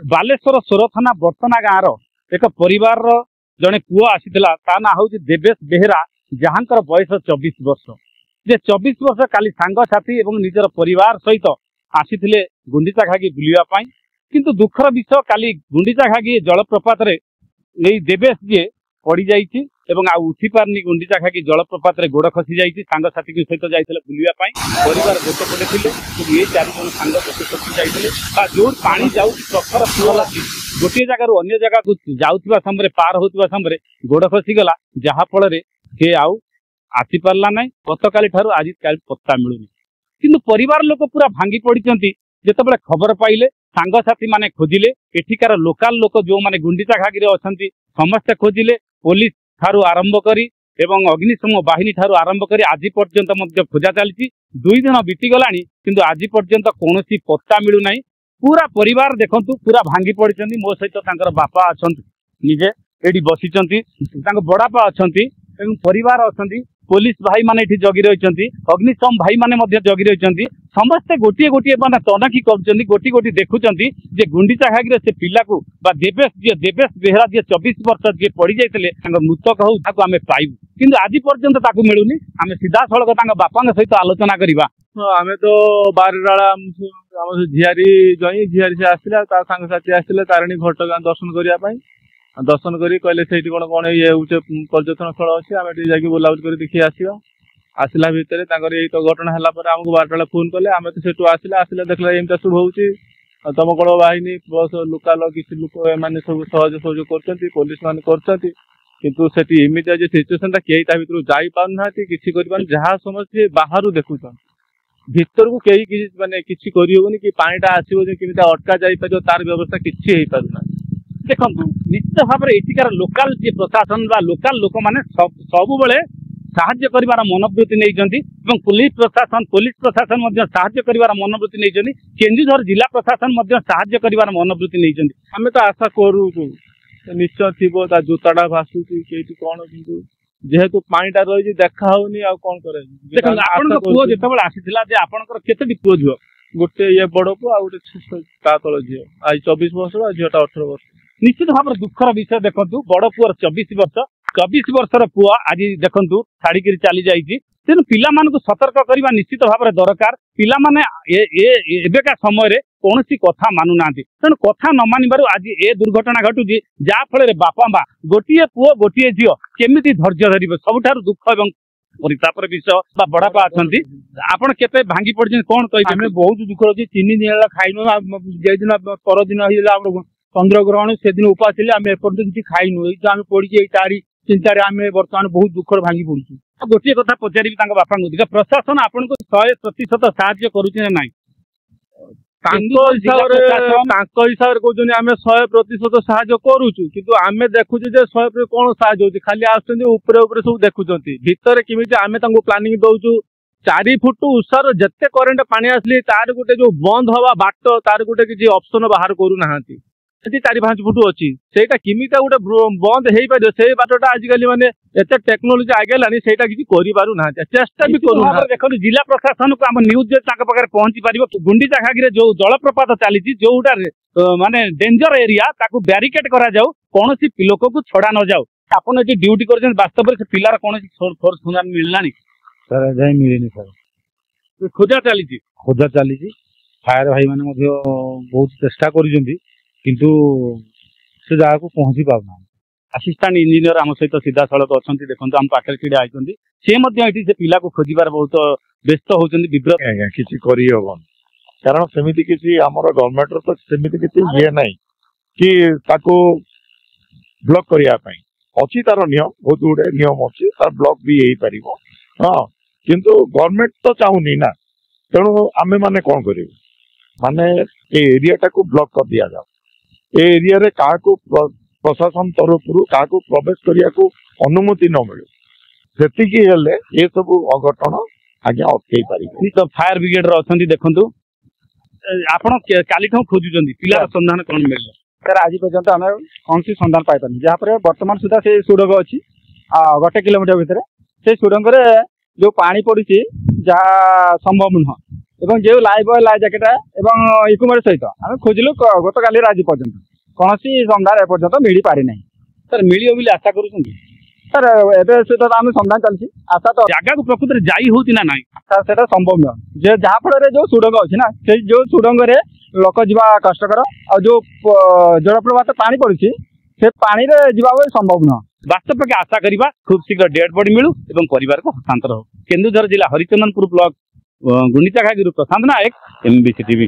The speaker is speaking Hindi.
बालेश्वर सोर थाना बर्तना गाँव एक परिवार जड़े पुओ आसीला ता ना हूँ देवेश बेहेरा जहाँकर बयस 24 वर्ष जे 24 वर्ष काली सांगसाथी एवं निजर परिवार सहित आसीथिले गुंडीचा घागी बुलिया किंतु दुखर विषय काली गुंडीचा घागी जलप्रपात देवेश जी पड़ जाइए आ उठी पारनी गुंडीचा घागी जलप्रपात गोड़ खसी जाइए सांगसाथी सहित जाइए बुलिया परिवार गोटे पटे थे ये 4 जन सांग गोटे खसी जाइए जो पानी जाऊँ प्रखर सुअल गोटे जगार अन्य जगह को जाऊा समय पार होता समय गोड़ खसीगला जहाँफल से आउ आसी पार्ला ना गतकाली ठार आज पत्ता मिलूनी किंतु परिवार लोक पूरा भांगी पड़ती जिते खबर पाइले सांगसाथी माने खोजिले एठिकार लोकाल लोक जो माने गुंडीचा घागी अच्छा समस्ते खोजिले पुलिस ठारू आरंभ करी एवं अग्निशम बाहिनी ठारू आरंभ करी आज पर्यंत खोजा चली 2 दिन बीतीगला किंतु आज पर्यंत कौन पत्ता मिलूना पूरा परिवार देखंतु पूरा भांगी पड़ती मो सहित बापा अच्छा निजे ये बसी बड़ापा अच्छा परिवार अच्छा पुलिस भाई माने जगी रही अग्निशम भाई माने जगी रही समस्ते गोटे गोटे माने तनखी कर गोटी देखुं जे गुंडीचा घागी से पिला को देवेश बेहेरा जी 24 वर्ष जी पड़ जाते मृतक हो आम पाइबू किंतु आज पर्यंत मिलूनी आम सीधा सड़क बापा सहित आलोचना करवा आम तो बारडाला आम झियारी जई झियारी से आसला सांगसाथी आसते तारिणी घटगाँ दर्शन करने दर्शन करी कहले से कौन ये हूँ पर्यटन स्थल अच्छे आम जा बुलाबुली कर देखी आसवा आसला भितर यही तो घटना है आमको 12 टा फोन कले आम तो सेठू आसला देखला एमता सब हो दमकल बाहिनी प्लस लोकाल किसी लोक मैंने सब सहज सहयोग कर पुलिस मान किंतु सेठी एमती सिचुएसन कई भर जापारना कि जहाँ समझे बाहर देखुं भीतर को कई मानने कि कि पानीटा आसो अटका जापर तार व्यवस्था किसी पारना देखो निश्चित भाव में एठिकार लोकाल जी प्रशासन लोकाल लोक मैंने सब बेले साहाय्य करिवार मनोवृत्ति नहीं पुलिस प्रशासन साहाय्य करिवार मनोवृत्ति नहीं केन्दुझर जिला प्रशासन साहाय्य करिवार मनोवृत्ति नहीं आम तो आशा करू निश्चय थी जोताटा भासुची कई कौन जेहेतु पानीटा रही देखा होनी कौन कर पुओ जो आसी आपंकर केतोटी पुओ झील गोटे ये बड़ पुओ आ गोटे तल झील आज 24 वर्ष झीलटा 18 वर्ष निश्चित भाव में दुखर विषय देखु बड़ पुअर 24 वर्षर पुआ आज देखु छाड़ी चली जाइए तेणु पिला सतर्क करने निश्चित भाव में दरकार पिला एबेका समय कौन कथा मानुना तेणु कथा न मानवर आज ए दुर्घटना घटुची जहाँफल बापा माँ गोटे पुओ गोटे झील केमी धैर्य धरवे सबुठ दुख और परितापर विषय बड़ापा अच्छा आपण केते भांगी पड़े कौन कह बहुत दुख अच्छी 3 दिन है खाइन दिन परदिन चंद्रग्रहण से दिन उपास आम एपर्तन किसी खाइनु आम पड़ी तारी चिंतार आम बर्तमान बहुत दुख भांगी पड़ू गोटे कथा पचारि बापा को प्रशासन आपन को 100% साहाय्य करुचे ना हिसाब से कहते आम 100% साहाय्य करुचु किंतु आम देखुचे 100% कौन साहाय्य होती खाली आसुच्चे सब देखुं भितर किमी आम प्लानिंग दौचु 4 फुट उषार जिते करेन्ट पानी आसली तार गोटे जो बंद हवा बाट तार गोटे किसी ऑप्शन बाहर करूना 4-5 फुट अच्छी से किमिता गोटे बंद हो पार से बाटटा आजिकल माने एत टेक्नोलोजी आगे सेटा किसी करूना चेष्टा भी करूना देखो जिला प्रशासन को आम न्यूज पाखे पहुंची पार गुंडीचा घागी जो जलप्रपात चली जोटा माने डेंजर एरिया ब्यारिकेड करा जाऊ कौन लोक को छड़ा न जाऊ आपन ये ड्यूटी कर वास्तव में पिलार कौन फोर्स मिलना सर जाए मिलनी सर खोजा चली फायर भाई मैंने बहुत चेष्टा कर किंतु से जगह को पहुंची पाना असिस्टांट इंजीनियर आम सहित सीधा सड़क अच्छा देखो आम पाखे छड़ा होती से पिला को खोजार बहुत व्यस्त होती विव्रत किसी कारण सेमती किसी आमर गवर्नमेंट तो सेमती किसी ये ना कि ब्लॉक करने अच्छी तार नियम बहुत गुड़े नियम अच्छी तार ब्लॉक भी हो पार हाँ किंतु गवर्नमेंट तो चाहूनी ना तेणु आमे माने कौन करूँ माने एरिया को ब्लॉक कर दिया जाओ ए एरिया रे क्या प्रशासन तरफ क्या प्रवेश करने को अनुमति न मिले से सब अघटन आज्ञा अटकई पारे तो फायर ब्रिगेड अच्छा देखु आपड़ काली खोजुं पिलार संधान कौन मिले सर आज पर्यंत आम कौन सी संधान पाई जहाँपर बर्तमान सुधा से सुड़ंग अच्छी 1 किलोमीटर भितर से सुड़ंग जो पानी पड़ी जहाँ संभव नुह এবং যে লাইফ বয় লাইଫ୍ ଜ୍ୟାକେଟ୍ এবং ଇକ୍ୱିପମେଣ୍ଟ ସହିତ ଆମେ ଖୋଜିଲୁ ଗତକାଲି ଆଜି ପର୍ଯ୍ୟନ୍ତ କୌଣସି ସନ୍ଧାନ ଏପର୍ଯ୍ୟନ୍ତ ମିଳିପାରି ନାହିଁ। ସାର୍ ମିଳିବ ବୋଲି ଆଶା କରୁଛନ୍ତି? ସାର୍ ଏବେ ସେଟା ଆମେ ସନ୍ଧାନ ଚାଲିଛି ଆଶା ତ ଜାଗାକୁ ପ୍ରକୃତରେ ଯାଇ ହଉଛି ନା ନାହିଁ? ସାର୍ ସେଟା ସମ୍ଭବ ନୁହଁ ଯେ ଯାହା ଫଳରେ ଯୋଉ ସୁଡ଼ଙ୍ଗ ଅଛି ନା ସେଇ ଯୋଉ ସୁଡ଼ଙ୍ଗରେ ଲୋକ ଯିବା କଷ୍ଟକର ଆଉ ଯୋଉ ଜଳପ୍ରପାତ ପାଣି ପଡୁଛି ସେ ପାଣିରେ ଯିବା ସମ୍ଭବ ନୁହଁ। ବାସ୍ତବ ପକ୍ଷେ ଆଶା କରିବା ଖୁବ୍ ଶୀଘ୍ର ଡେଡ୍ ବଡି ମିଳୁ ଏବଂ ପରିବାରକୁ ହସ୍ତାନ୍ତର ହଉ। କେନ୍ଦୁଝର ଜିଲ୍ଲା ହରିଚନ୍ଦନପୁର ବ୍ଲକ ଗୁଣ୍ଡିଚାଘାଗିରୁ ପ୍ରଶାନ୍ତ ନାୟକ, MBC TV।